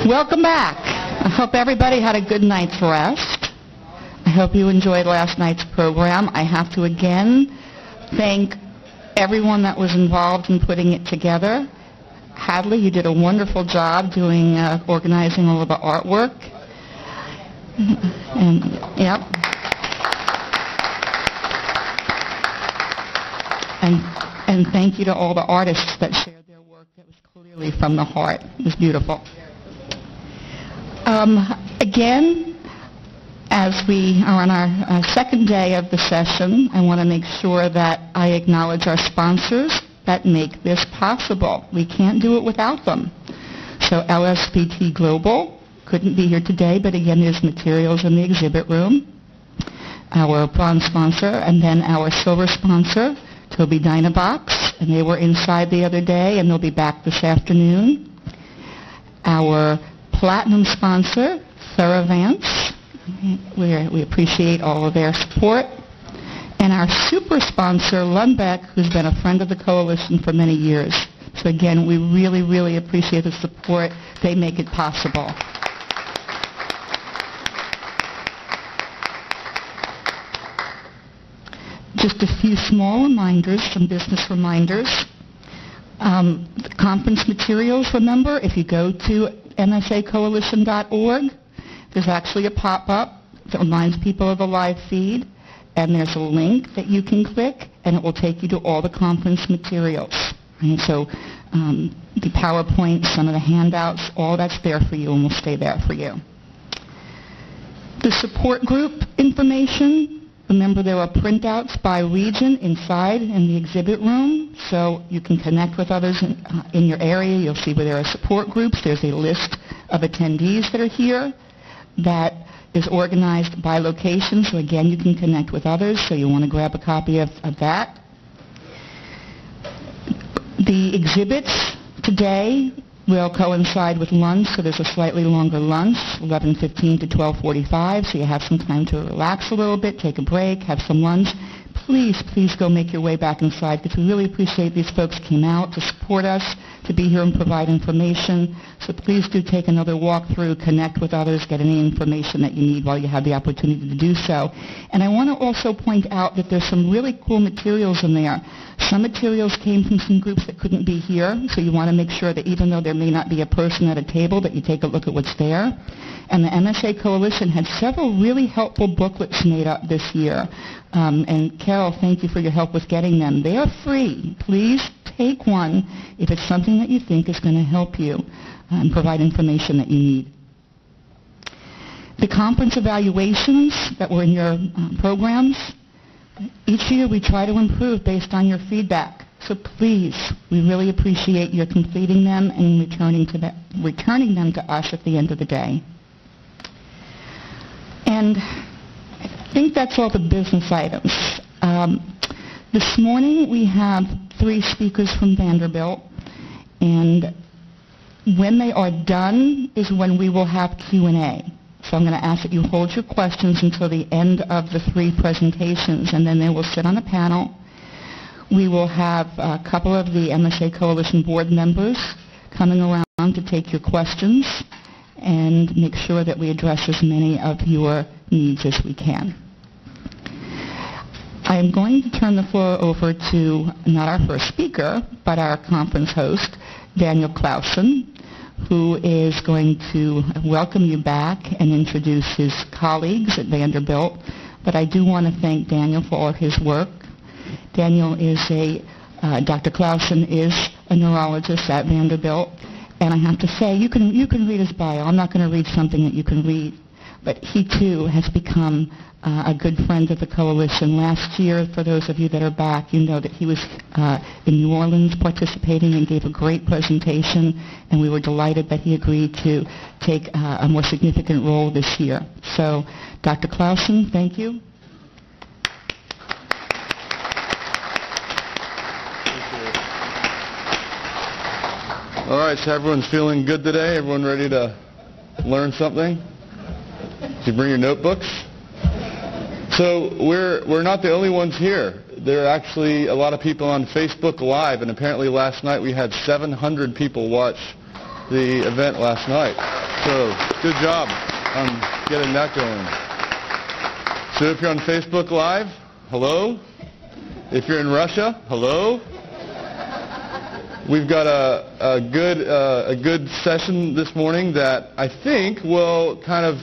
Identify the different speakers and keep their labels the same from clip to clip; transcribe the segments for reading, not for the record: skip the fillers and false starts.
Speaker 1: Welcome back. I hope everybody had a good night's rest. I hope you enjoyed last night's program. I have to again thank everyone that was involved in putting it together. Hadley, you did a wonderful job doing organizing all of the artwork. And yep. And thank you to all the artists that shared their work that was clearly from the heart. It was beautiful. Again, as we are on our second day of the session, I want to make sure that I acknowledge our sponsors that make this possible. We can't do it without them. So LSPT Global couldn't be here today, but again, there's materials in the exhibit room. Our bronze sponsor, and then our silver sponsor, Tobii Dynabox, and they were inside the other day, and they'll be back this afternoon. Our platinum sponsor, Theravance. We appreciate all of their support. And our super sponsor, Lundbeck, who's been a friend of the Coalition for many years. So again, we really, really appreciate the support. They make it possible. Just a few small reminders, some business reminders. The conference materials, remember, if you go to msacoalition.org, there's actually a pop-up that reminds people of the live feed, and there's a link that you can click, and it will take you to all the conference materials. Right? So the PowerPoint, some of the handouts, all that's there for you and will stay there for you. The support group information, remember there are printouts by region inside in the exhibit room, so you can connect with others in your area. You'll see where there are support groups. There's a list of attendees that are here that is organized by location, so again, you can connect with others, so you want to grab a copy of that. The exhibits today will coincide with lunch, so there's a slightly longer lunch, 11:15 to 12:45, so you have some time to relax a little bit, take a break, have some lunch. Please go make your way back inside, because we really appreciate these folks came out to support us, to be here and provide information. So please do take another walk through, connect with others, get any information that you need while you have the opportunity to do so. And I want to also point out that there's some really cool materials in there. Some materials came from some groups that couldn't be here, so you want to make sure that even though there may not be a person at a table, that you take a look at what's there. And the MSA Coalition had several really helpful booklets made up this year. And Carol, thank you for your help with getting them. They are free. Please take one if it's something that you think is going to help you and provide information that you need. The conference evaluations that were in your programs, each year we try to improve based on your feedback. So please, we really appreciate your completing them and returning them to us at the end of the day. And I think that's all the business items. This morning we have 3 speakers from Vanderbilt, and when they are done is when we will have Q&A. So I'm going to ask that you hold your questions until the end of the 3 presentations, and then they will sit on a panel. We will have a couple of the MSA Coalition board members coming around to take your questions and make sure that we address as many of your needs as we can. I am going to turn the floor over to not our first speaker, but our conference host, Daniel Clausen, who is going to welcome you back and introduce his colleagues at Vanderbilt. But I do want to thank Daniel for all of his work. Daniel is Dr. Clausen is a neurologist at Vanderbilt, and I have to say, you can read his bio. I'm not going to read something that you can read, but he too has become a good friend of the Coalition. Last year, for those of you that are back, you know that he was in New Orleans participating and gave a great presentation, and we were delighted that he agreed to take a more significant role this year. So, Dr. Clausen, thank you.
Speaker 2: All right, so everyone's feeling good today? Everyone ready to learn something? Did you bring your notebooks? So we're not the only ones here. There are actually a lot of people on Facebook Live, and apparently last night we had 700 people watch the event last night. So good job on getting that going. So if you're on Facebook Live, hello. If you're in Russia, hello. We've got a good session this morning that I think will kind of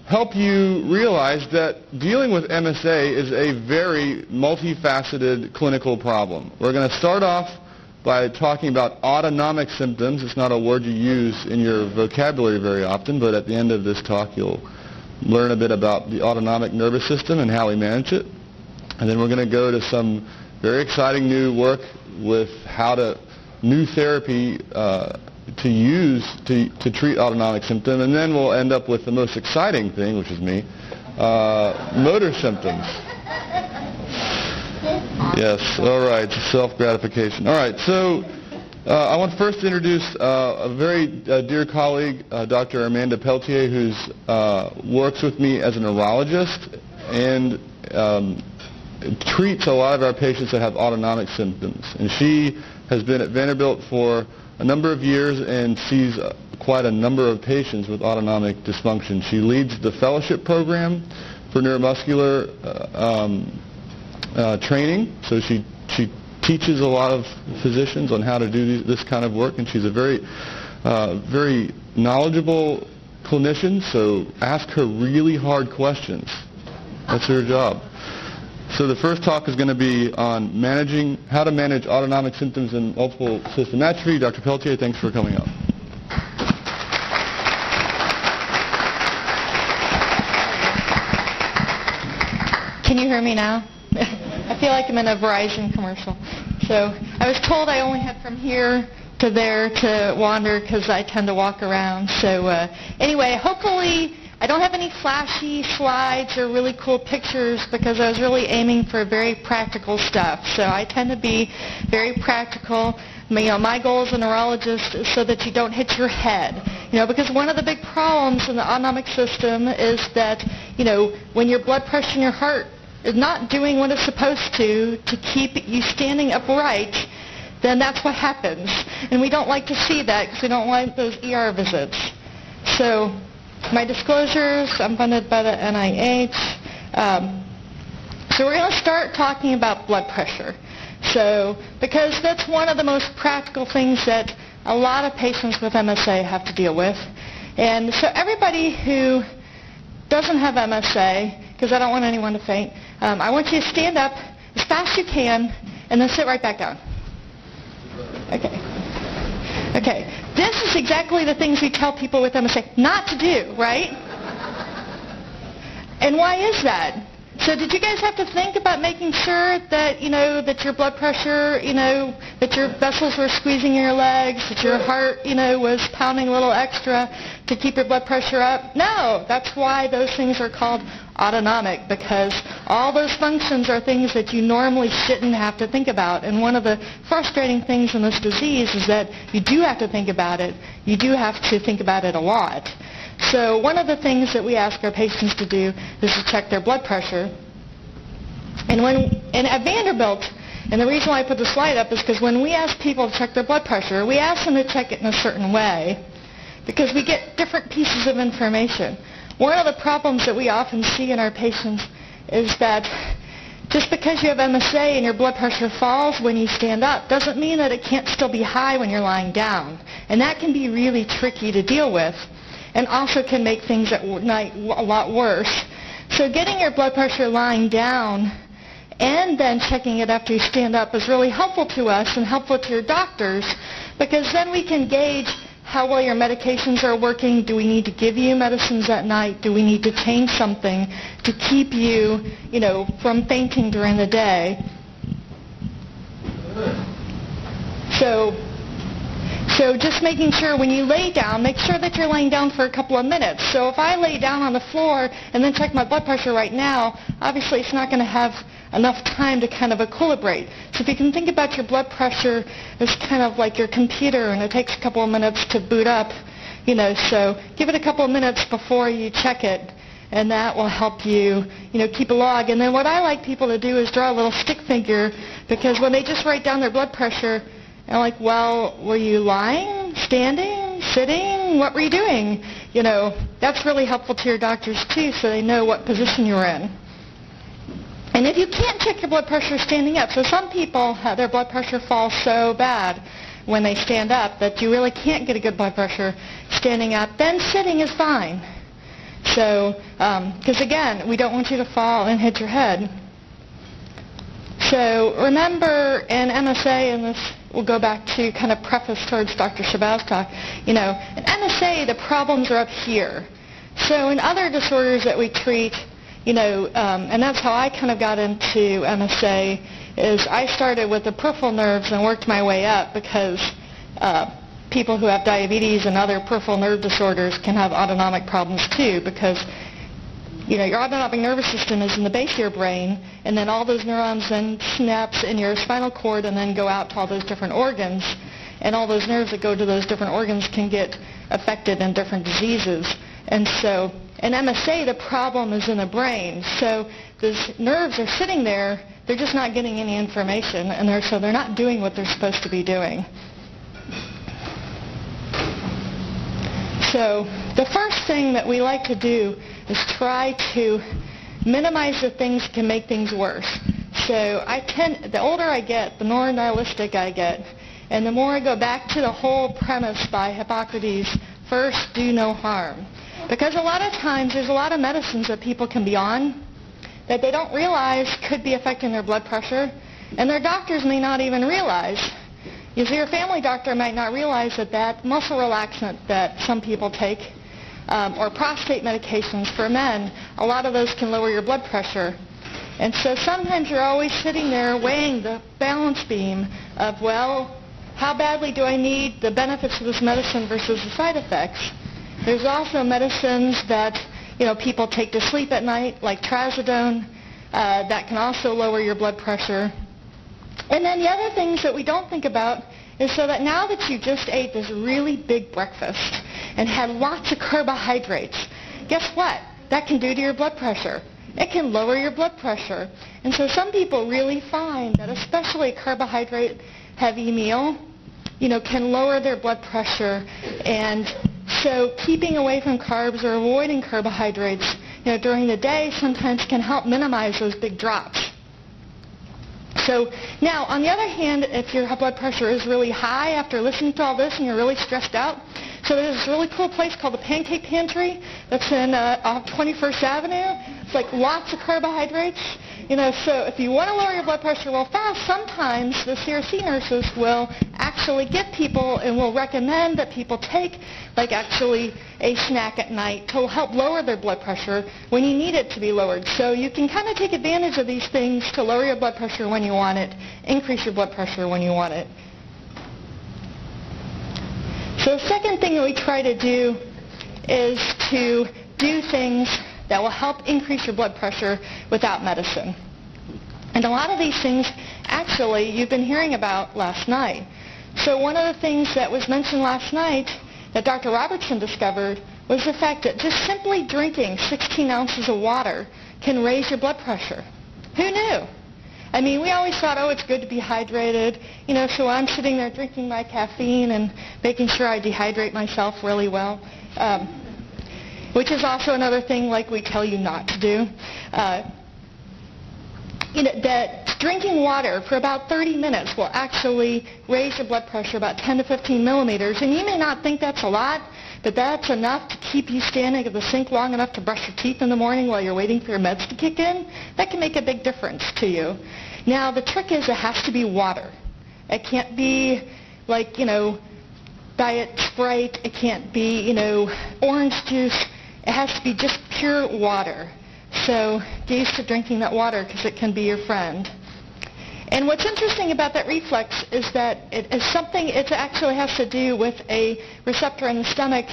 Speaker 2: help you realize that dealing with MSA is a very multifaceted clinical problem. We're going to start off by talking about autonomic symptoms. It's not a word you use in your vocabulary very often, but at the end of this talk you'll learn a bit about the autonomic nervous system and how we manage it. And then we're going to go to some very exciting new work with new therapy to use to treat autonomic symptom, and then we'll end up with the most exciting thing, which is me, motor symptoms. Yes, all right, self-gratification. All right, so I want first to introduce a very dear colleague, Dr. Amanda Peltie, who works with me as a neurologist and treats a lot of our patients that have autonomic symptoms. And she has been at Vanderbilt for a number of years and sees quite a number of patients with autonomic dysfunction. She leads the fellowship program for neuromuscular training, so she teaches a lot of physicians on how to do this kind of work, and she's a very knowledgeable clinician, so ask her really hard questions. That's her job. So the first talk is going to be on how to manage autonomic symptoms in multiple system atrophy. Dr. Peltie, thanks for coming up.
Speaker 3: Can you hear me now? I feel like I'm in a Verizon commercial. So I was told I only had from here to there to wander because I tend to walk around. So anyway, hopefully I don't have any flashy slides or really cool pictures because I was really aiming for very practical stuff. So I tend to be very practical. My goal as a neurologist is so that you don't hit your head. Because one of the big problems in the autonomic system is that, when your blood pressure in your heart is not doing what it's supposed to keep you standing upright, then that's what happens. And we don't like to see that because we don't like those ER visits. So my disclosures, I'm funded by the NIH. So we're going to start talking about blood pressure. So, because that's one of the most practical things that a lot of patients with MSA have to deal with. And so everybody who doesn't have MSA, because I don't want anyone to faint, I want you to stand up as fast as you can and then sit right back down. Okay. This is exactly the things we tell people with MSA not to do, right? And why is that? So did you guys have to think about making sure that, that your blood pressure, that your vessels were squeezing your legs, that your heart, was pounding a little extra to keep your blood pressure up? No, that's why those things are called autonomic, because all those functions are things that you normally shouldn't have to think about. And one of the frustrating things in this disease is that you do have to think about it. You do have to think about it a lot. So one of the things that we ask our patients to do is to check their blood pressure. And at Vanderbilt, and the reason why I put the slide up is because when we ask people to check their blood pressure, we ask them to check it in a certain way because we get different pieces of information. One of the problems that we often see in our patients is that just because you have MSA and your blood pressure falls when you stand up doesn't mean that it can't still be high when you're lying down. And that can be really tricky to deal with and also can make things at night a lot worse. So getting your blood pressure lying down and then checking it after you stand up is really helpful to us and helpful to your doctors, because then we can gauge how well your medications are working. Do we need to give you medicines at night? Do we need to change something to keep you, from fainting during the day? So just making sure when you lay down, make sure that you're laying down for a couple of minutes. So if I lay down on the floor and then check my blood pressure right now, obviously it's not going to have enough time to kind of equilibrate. So if you can think about your blood pressure as kind of like your computer, and it takes a couple of minutes to boot up, so give it a couple of minutes before you check it and that will help you, keep a log. And then what I like people to do is draw a little stick figure, because when they just write down their blood pressure, they're like, well, were you lying, standing, sitting? What were you doing? That's really helpful to your doctors too, so they know what position you're in. And if you can't check your blood pressure standing up, so some people, their blood pressure falls so bad when they stand up that you really can't get a good blood pressure standing up, then sitting is fine. So, because again, we don't want you to fall and hit your head. So remember in MSA, and this will go back to kind of preface towards Dr. Chabaz's talk, in MSA the problems are up here. So in other disorders that we treat, and that's how I kind of got into MSA, is I started with the peripheral nerves and worked my way up, because people who have diabetes and other peripheral nerve disorders can have autonomic problems too, because your autonomic nervous system is in the base of your brain, and then all those neurons then synapse in your spinal cord and then go out to all those different organs, and all those nerves that go to those different organs can get affected in different diseases. And so in MSA, the problem is in the brain. So those nerves are sitting there, they're just not getting any information, and so they're not doing what they're supposed to be doing. So the first thing that we like to do is try to minimize the things that can make things worse. So the older I get, the more nihilistic I get, and the more I go back to the whole premise by Hippocrates, first do no harm. Because a lot of times there's a lot of medicines that people can be on that they don't realize could be affecting their blood pressure, and their doctors may not even realize. You see, your family doctor might not realize that muscle relaxant that some people take, or prostate medications for men, a lot of those can lower your blood pressure. And so sometimes you're always sitting there weighing the balance beam of, well, how badly do I need the benefits of this medicine versus the side effects? There's also medicines that people take to sleep at night, like trazodone, that can also lower your blood pressure. And then the other things that we don't think about is so that now that you just ate this really big breakfast and had lots of carbohydrates, guess what? That can do to your blood pressure. It can lower your blood pressure. And so some people really find that especially a carbohydrate-heavy meal, can lower their blood pressure. And so keeping away from carbs or avoiding carbohydrates, during the day sometimes can help minimize those big drops. So now, on the other hand, if your blood pressure is really high after listening to all this and you're really stressed out, so there's this really cool place called the Pancake Pantry that's in off 21st Avenue. It's like lots of carbohydrates. So if you want to lower your blood pressure real fast, sometimes the CRC nurses will actually get people and will recommend that people take like actually a snack at night to help lower their blood pressure when you need it to be lowered. So you can kind of take advantage of these things to lower your blood pressure when you want it, increase your blood pressure when you want it. So the second thing that we try to do is to do things that will help increase your blood pressure without medicine. And a lot of these things, actually, you've been hearing about last night. So one of the things that was mentioned last night that Dr. Robertson discovered was the fact that just simply drinking 16 ounces of water can raise your blood pressure. Who knew? I mean, we always thought, oh, it's good to be hydrated, so I'm sitting there drinking my caffeine and making sure I dehydrate myself really well, which is also another thing like we tell you not to do. That drinking water for about 30 minutes will actually raise your blood pressure about 10 to 15 millimeters, and you may not think that's a lot, but that's enough to keep you standing at the sink long enough to brush your teeth in the morning while you're waiting for your meds to kick in. That can make a big difference to you. Now, the trick is it has to be water. It can't be like, Diet Sprite. It can't be, orange juice. It has to be just pure water. So get used to drinking that water because it can be your friend. And what's interesting about that reflex is that it actually has to do with a receptor in the stomach,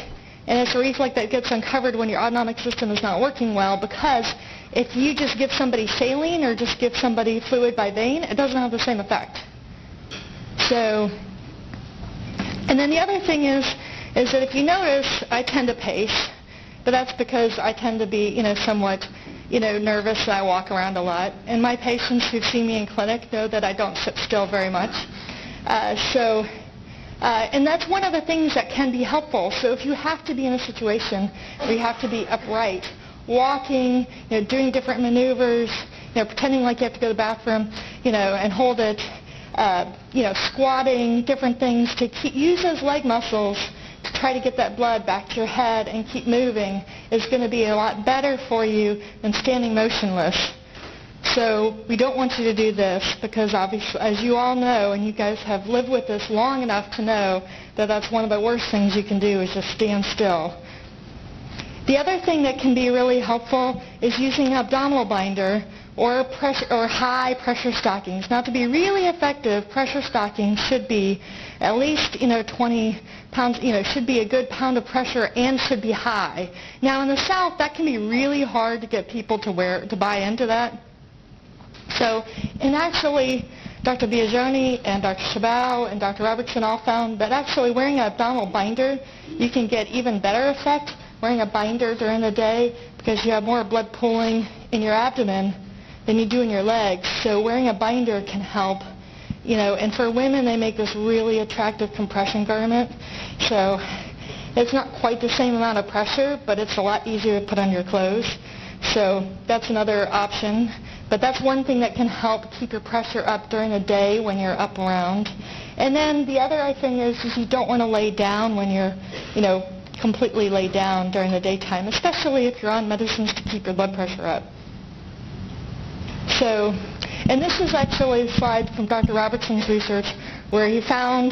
Speaker 3: and it's a reflex that gets uncovered when your autonomic system is not working well, because if you just give somebody saline or just give somebody fluid by vein, it doesn't have the same effect. So, and then the other thing is that if you notice, I tend to pace, but that's because I tend to be, somewhat, nervous and I walk around a lot. And my patients who've seen me in clinic know that I don't sit still very much. And that's one of the things that can be helpful. So if you have to be in a situation where you have to be upright, walking, doing different maneuvers, pretending like you have to go to the bathroom, and hold it, squatting, different things to use those leg muscles to try to get that blood back to your head and keep moving is going to be a lot better for you than standing motionless. So we don't want you to do this because obviously, as you all know, and you guys have lived with this long enough to know that that's one of the worst things you can do is just stand still. The other thing that can be really helpful is using an abdominal binder or high pressure stockings. Now, to be really effective, pressure stockings should be at least 20 pounds, should be a good pound of pressure and should be high. Now, in the South, that can be really hard to get people to buy into that. So, and actually, Dr. Biagioni and Dr. Chabot and Dr. Robertson all found that actually wearing an abdominal binder, you can get even better effect wearing a binder during the day because you have more blood pooling in your abdomen than you do in your legs. So wearing a binder can help, and for women they make this really attractive compression garment. So it's not quite the same amount of pressure, but it's a lot easier to put on your clothes. So that's another option. But that's one thing that can help keep your pressure up during the day when you're up around. And then the other thing is you don't want to lay down when you're, completely laid down during the daytime, especially if you're on medicines to keep your blood pressure up. So, and this is actually a slide from Dr. Robertson's research where he found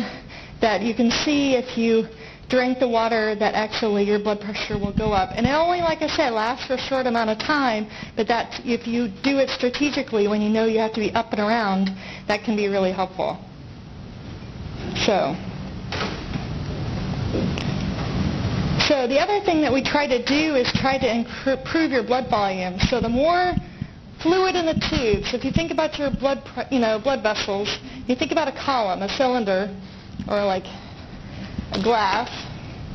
Speaker 3: that you can see if you drink the water that actually your blood pressure will go up. And it only, like I said, lasts for a short amount of time, but that if you do it strategically when you know you have to be up and around, that can be really helpful. So the other thing that we try to do is try to improve your blood volume. So the more fluid in the tubes, if you think about your blood vessels, you think about a column, a cylinder, or like a glass,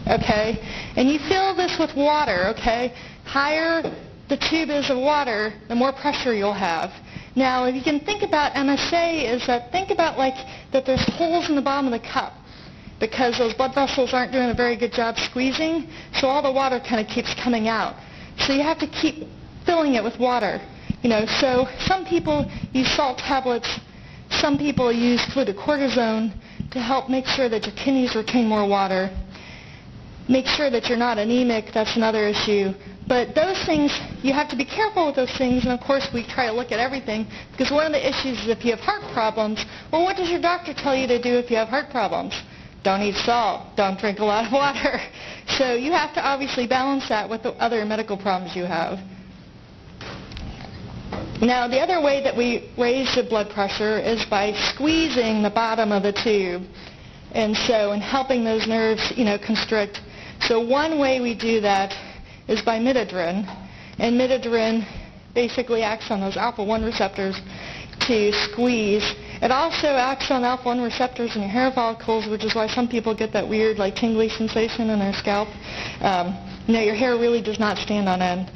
Speaker 3: okay? And you fill this with water, okay? Higher the tube is of water, the more pressure you'll have. Now, if you can think about MSA, is that think about like that there's holes in the bottom of the cup because those blood vessels aren't doing a very good job squeezing, so all the water kind of keeps coming out. So you have to keep filling it with water. So some people use salt tablets, some people use fluorocortisone to help make sure that your kidneys retain more water. Make sure that you're not anemic, that's another issue. But those things, you have to be careful with those things, and of course we try to look at everything, because one of the issues is if you have heart problems, well, what does your doctor tell you to do if you have heart problems? Don't eat salt, don't drink a lot of water. So you have to obviously balance that with the other medical problems you have. Now, the other way that we raise the blood pressure is by squeezing the bottom of the tube, and helping those nerves, constrict. So one way we do that is by midodrine, and midodrine basically acts on those alpha-1 receptors to squeeze. It also acts on alpha-1 receptors in your hair follicles, which is why some people get that weird, like, tingly sensation in their scalp. Your hair really does not stand on end.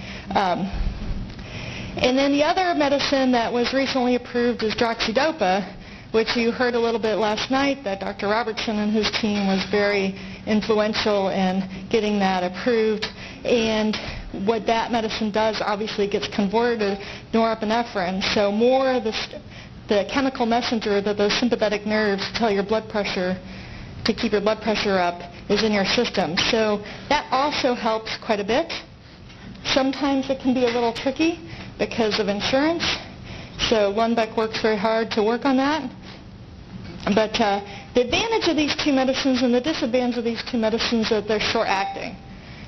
Speaker 3: And then the other medicine that was recently approved is droxidopa, which you heard a little bit last night that Dr. Robertson and his team was very influential in getting that approved. And what that medicine does obviously gets converted to norepinephrine. So more of the chemical messenger that those sympathetic nerves tell your blood pressure to keep your blood pressure up is in your system. So that also helps quite a bit. Sometimes it can be a little tricky because of insurance. So Lundbeck works very hard to work on that. But the advantage of these two medicines and the disadvantage of these two medicines is that they're short-acting.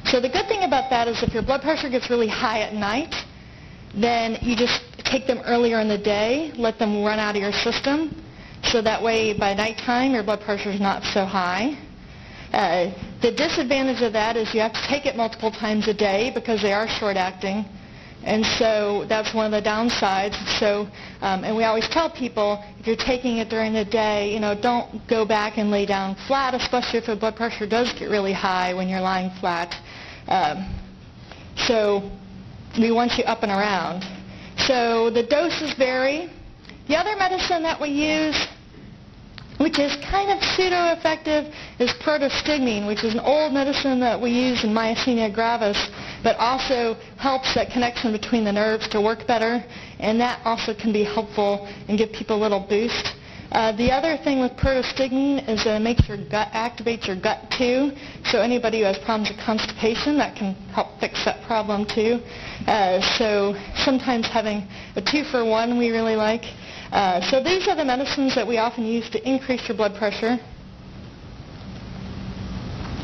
Speaker 3: So the good thing about that is if your blood pressure gets really high at night, then you just take them earlier in the day, let them run out of your system, so that way by nighttime your blood pressure is not so high. The disadvantage of that is you have to take it multiple times a day because they are short-acting. And so that's one of the downsides. So, and we always tell people, if you're taking it during the day, don't go back and lay down flat, especially if the blood pressure does get really high when you're lying flat. So we want you up and around. So the doses vary. The other medicine that we use, which is kind of pseudo-effective, is protostigmine, which is an old medicine that we use in myasthenia gravis, but also helps that connection between the nerves to work better, and that also can be helpful and give people a little boost. The other thing with protostigmine is that it makes your gut, activates your gut too, so anybody who has problems with constipation, that can help fix that problem too. So sometimes having a 2-for-1 we really like. So these are the medicines that we often use to increase your blood pressure.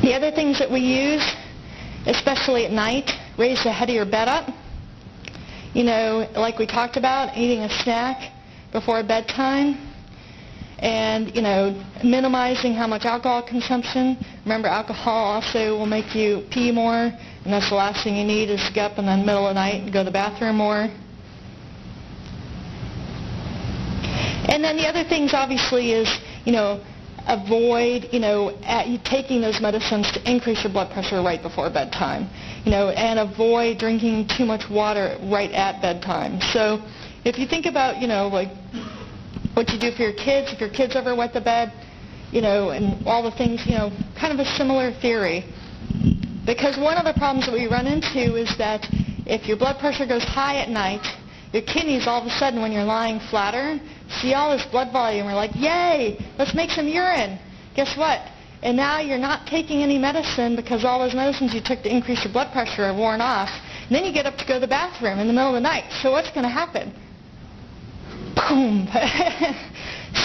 Speaker 3: The other things that we use, especially at night, raise the head of your bed up. You know, like we talked about, eating a snack before bedtime. And, you know, minimizing how much alcohol consumption. Remember, alcohol also will make you pee more, and that's the last thing you need is to get up in the middle of the night and go to the bathroom more. And then the other things, obviously, is, you know, avoid, you know, taking those medicines to increase your blood pressure right before bedtime. You know, and avoid drinking too much water right at bedtime. So if you think about, you know, like, what you do for your kids, if your kids ever wet the bed, you know, and all the things, you know, kind of a similar theory. Because one of the problems that we run into is that if your blood pressure goes high at night, your kidneys all of a sudden, when you're lying flatter, see all this blood volume. We're like, yay, let's make some urine. Guess what? And now you're not taking any medicine because all those medicines you took to increase your blood pressure are worn off. And then you get up to go to the bathroom in the middle of the night. So what's going to happen? Boom.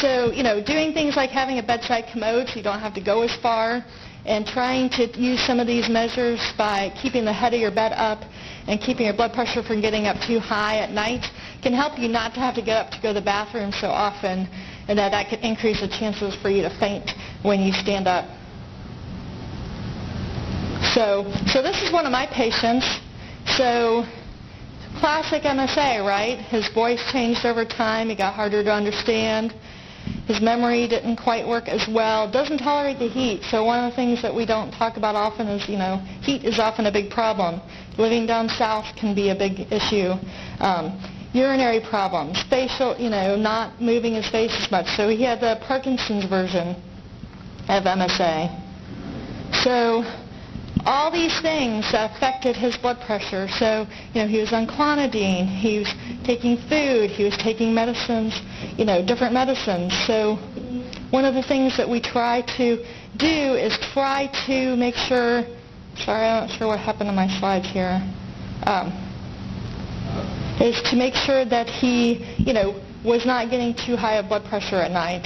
Speaker 3: So, you know, doing things like having a bedside commode so you don't have to go as far, and trying to use some of these measures by keeping the head of your bed up and keeping your blood pressure from getting up too high at night can help you not to have to get up to go to the bathroom so often, and that could increase the chances for you to faint when you stand up. So this is one of my patients. So classic MSA, right? His voice changed over time. He got harder to understand. His memory didn't quite work as well. Doesn't tolerate the heat. So one of the things that we don't talk about often is, you know, heat is often a big problem. Living down south can be a big issue. Urinary problems, facial, you know, not moving his face as much. So he had the Parkinson's version of MSA. So all these things affected his blood pressure. So, you know, he was on clonidine, he was taking food, he was taking medicines, you know, different medicines. So one of the things that we try to do is try to make sure, sorry, I'm not sure what happened to my slides here, is to make sure that he, you know, was not getting too high of blood pressure at night.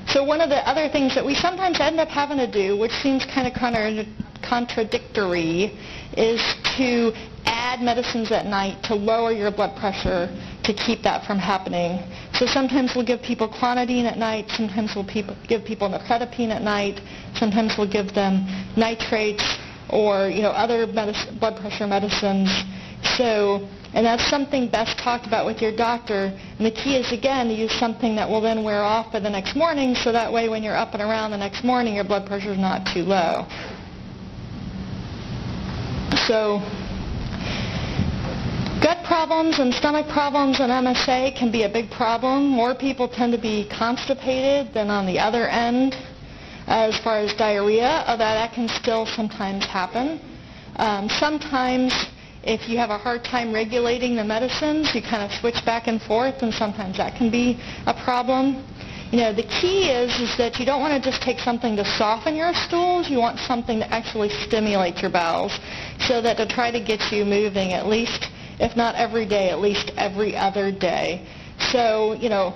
Speaker 3: So one of the other things that we sometimes end up having to do, which seems kind of contradictory, is to add medicines at night to lower your blood pressure to keep that from happening. So sometimes we'll give people clonidine at night, sometimes we'll give people nifedipine at night, sometimes we'll give them nitrates or, you know, other blood pressure medicines. So, and that's something best talked about with your doctor. And the key is, again, to use something that will then wear off by the next morning, so that way when you're up and around the next morning, your blood pressure is not too low. So gut problems and stomach problems in MSA can be a big problem. More people tend to be constipated than on the other end as far as diarrhea, although that can still sometimes happen. Sometimes if you have a hard time regulating the medicines, you kind of switch back and forth, and sometimes that can be a problem. You know, the key is that you don't want to just take something to soften your stools. You want something to actually stimulate your bowels, so that to try to get you moving at least, if not every day, at least every other day. So, you know,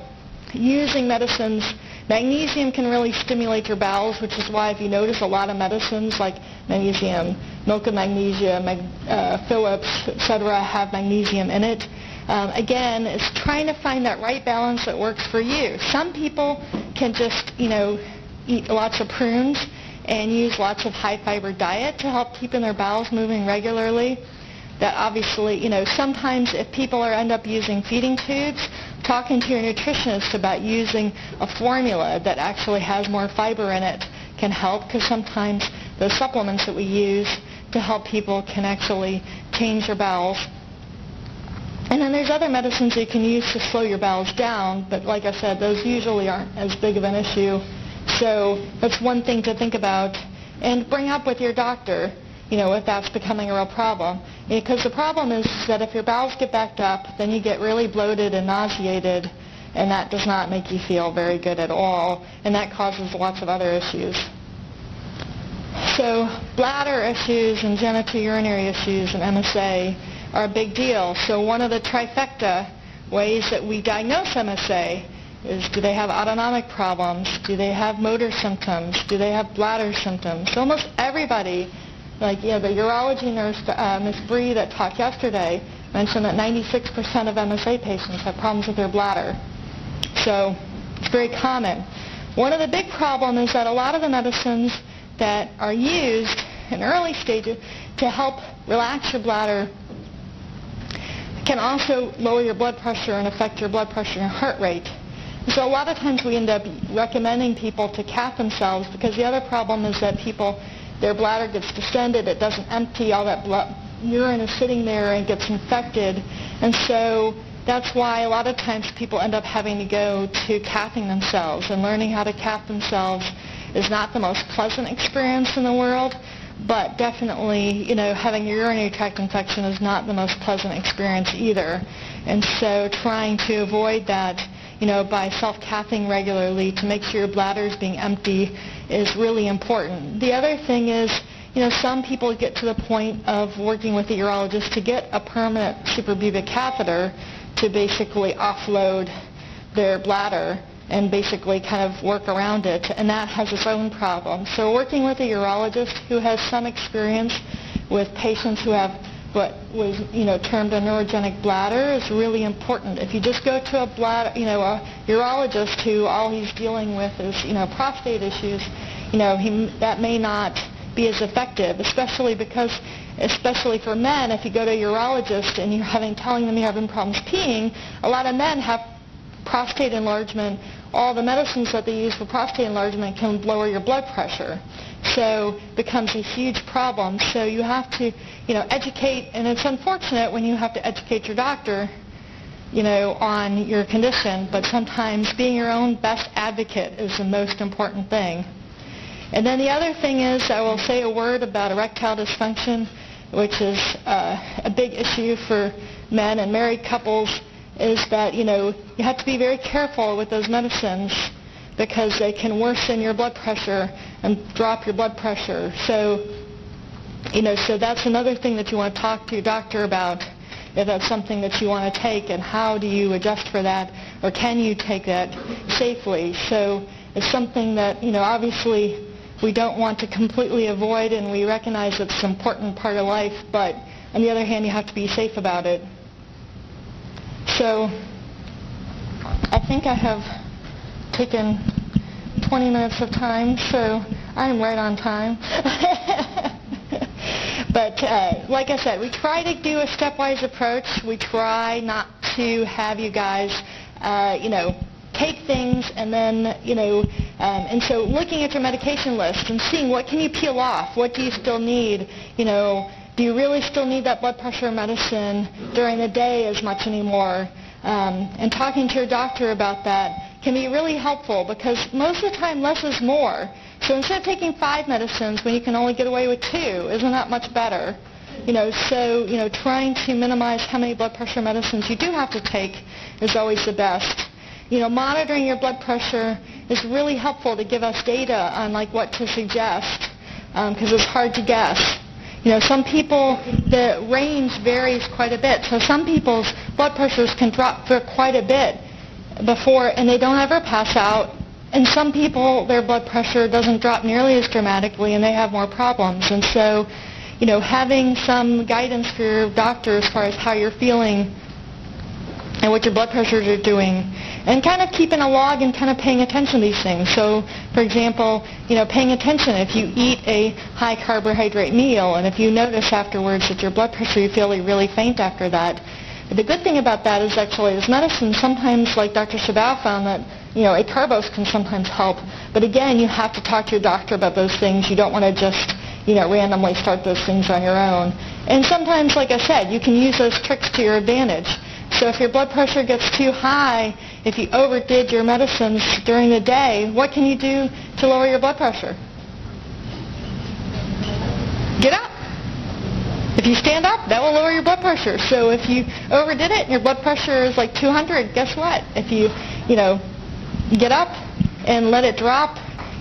Speaker 3: using medicines, magnesium can really stimulate your bowels, which is why if you notice a lot of medicines like magnesium, milk of magnesia, Phillips, etc., have magnesium in it. Again, it's trying to find that right balance that works for you. Some people can just, you know, eat lots of prunes and use lots of high-fiber diet to help keeping their bowels moving regularly. That obviously, you know, sometimes if people end up using feeding tubes, talking to your nutritionist about using a formula that actually has more fiber in it can help, because sometimes the supplements that we use to help people can actually change their bowels. And then there's other medicines you can use to slow your bowels down, but like I said, those usually aren't as big of an issue. So that's one thing to think about and bring up with your doctor, if that's becoming a real problem. Because the problem is that if your bowels get backed up, then you get really bloated and nauseated, and that does not make you feel very good at all, and that causes lots of other issues. So bladder issues and genitourinary issues and MSA are a big deal. So one of the trifecta ways that we diagnose MSA is, do they have autonomic problems? Do they have motor symptoms? Do they have bladder symptoms? So almost everybody, like the urology nurse, Ms. Bree, that talked yesterday, mentioned that 96% of MSA patients have problems with their bladder. So it's very common. One of the big problems is that a lot of the medicines that are used in early stages to help relax your bladder can also lower your blood pressure and affect your blood pressure and heart rate. So a lot of times we end up recommending people to cath themselves, because the other problem is that their bladder gets distended, it doesn't empty, all that urine is sitting there and gets infected. And so that's why a lot of times people end up having to go to cathing themselves, and learning how to cath themselves is not the most pleasant experience in the world, but definitely, having a urinary tract infection is not the most pleasant experience either. And so trying to avoid that, by self-cathing regularly to make sure your bladder is being empty is really important. The other thing is, some people get to the point of working with a urologist to get a permanent suprapubic catheter to basically offload their bladder and basically kind of work around it, and that has its own problem. So working with a urologist who has some experience with patients who have what was termed a neurogenic bladder is really important. If you just go to a urologist who all he's dealing with is prostate issues, that may not be as effective, especially for men. If you go to a urologist and you're telling them you're having problems peeing, a lot of men have prostate enlargement. All the medicines that they use for prostate enlargement can lower your blood pressure. So it becomes a huge problem. So you have to, educate, and it's unfortunate when you have to educate your doctor, on your condition, but sometimes being your own best advocate is the most important thing. And then the other thing is, I will say a word about erectile dysfunction, which is a big issue for men and married couples, is that, you have to be very careful with those medicines because they can worsen your blood pressure and drop your blood pressure. So, so that's another thing that you want to talk to your doctor about, if that's something that you want to take, and how do you adjust for that, or can you take that safely. So it's something that, obviously we don't want to completely avoid, and we recognize it's an important part of life, but on the other hand, you have to be safe about it. So I think I have taken 20 minutes of time, so I'm right on time. But like I said, we try to do a stepwise approach. We try not to have you guys, take things and then, and so looking at your medication list and seeing what can you peel off, what do you still need, do you really still need that blood pressure medicine during the day as much anymore? And talking to your doctor about that can be really helpful, because most of the time less is more. So instead of taking 5 medicines when you can only get away with 2, isn't that much better? So trying to minimize how many blood pressure medicines you do have to take is always the best. Monitoring your blood pressure is really helpful to give us data on what to suggest, because it's hard to guess. Some people, the range varies quite a bit. So some people's blood pressures can drop for quite a bit before, and they don't ever pass out. And some people, their blood pressure doesn't drop nearly as dramatically, and they have more problems. And so, having some guidance for your doctor as far as how you're feeling and what your blood pressures are doing, and kind of keeping a log and kind of paying attention to these things. So, for example, paying attention if you eat a high carbohydrate meal, and if you notice afterwards that your blood pressure, you feel really faint after that. The good thing about that is actually as medicine, sometimes like Dr. Shabao found that, acarbose can sometimes help. But again, you have to talk to your doctor about those things. You don't want to just, randomly start those things on your own. And sometimes, like I said, you can use those tricks to your advantage. So if your blood pressure gets too high, if you overdid your medicines during the day, what can you do to lower your blood pressure? Get up. If you stand up, that will lower your blood pressure. So if you overdid it and your blood pressure is like 200, guess what? If you, get up and let it drop,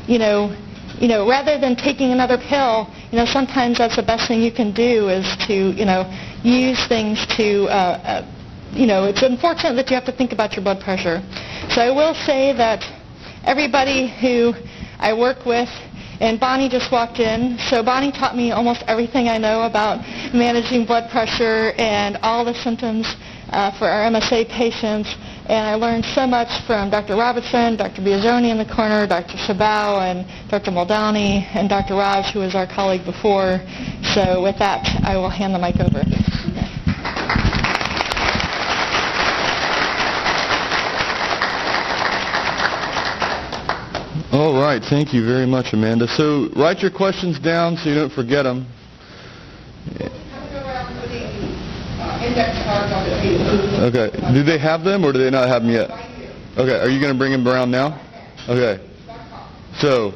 Speaker 3: rather than taking another pill, sometimes that's the best thing you can do is to, use things to, it's unfortunate that you have to think about your blood pressure. So I will say that everybody who I work with, and Bonnie just walked in, so Bonnie taught me almost everything I know about managing blood pressure and all the symptoms for our MSA patients. And I learned so much from Dr. Robertson, Dr. Biazzoni in the corner, Dr. Sabao, and Dr. Muldowney, and Dr. Raj, who was our colleague before. So with that, I will hand the mic over.
Speaker 2: All right, thank you very much, Amanda. So write your questions down so you don't forget them. Okay, do they have them or do they not have them yet? Okay, are you going to bring them around now? Okay, so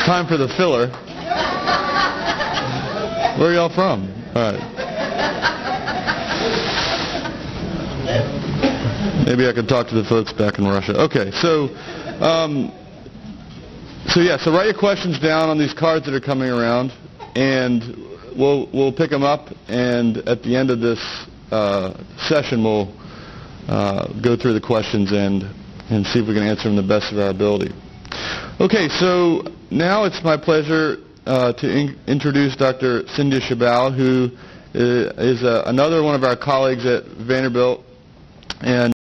Speaker 2: time for the filler. Where are y'all from? All right. Maybe I could talk to the folks back in Russia. Okay, so write your questions down on these cards that are coming around, and we'll pick them up, and at the end of this session, we'll go through the questions and see if we can answer them the best of our ability. Okay, so now it's my pleasure to introduce Dr. Cynthia Sabao, who is another one of our colleagues at Vanderbilt, and